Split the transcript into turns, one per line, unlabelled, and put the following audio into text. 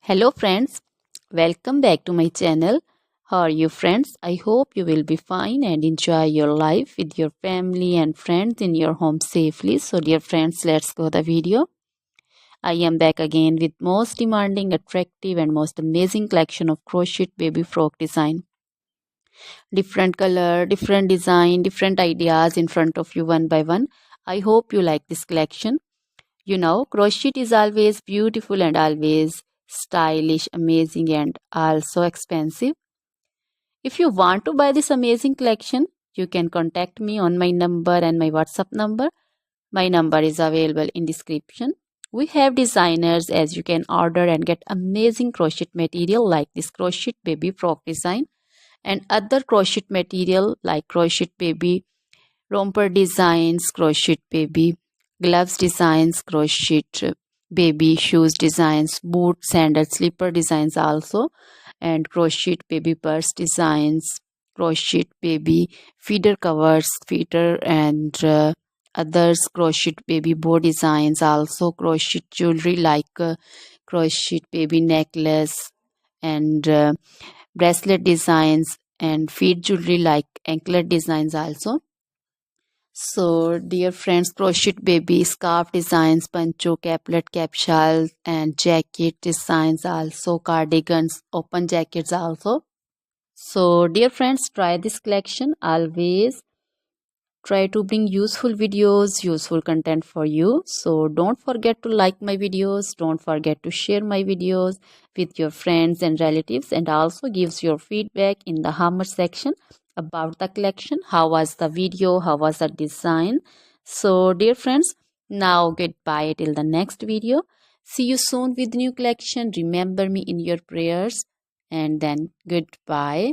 Hello friends, welcome back to my channel. How are you friends? I hope you will be fine and enjoy your life with your family and friends in your home safely. So dear friends, let's go the video. I am back again with most demanding, attractive and most amazing collection of crochet baby frock design. Different color, different design, different ideas in front of you one by one. I hope you like this collection. You know, crochet is always beautiful and always stylish, amazing, and also expensive. If you want to buy this amazing collection, you can contact me on my number and my WhatsApp number. My number is available in description. We have designers as you can order and get amazing crochet material like this crochet baby frock design and other crochet material like crochet baby romper designs, crochet baby gloves designs, crochet baby shoes designs, boot, sandal, slipper designs also, and crochet baby purse designs, crochet baby feeder covers, feeder and others, crochet baby bow designs also, crochet jewelry like crochet baby necklace and bracelet designs and feet jewelry like anklet designs also. So, dear friends, crochet baby scarf designs, pancho, caplet, capsule, and jacket designs also, cardigans, open jackets also. So, dear friends, try this collection. Always try to bring useful videos, useful content for you. So, don't forget to like my videos. Don't forget to share my videos with your friends and relatives, and also gives your feedback in the comment section about the collection. How was the video? How was the design? So, dear friends, now goodbye till the next video. See you soon with new collection. Remember me in your prayers, and then goodbye.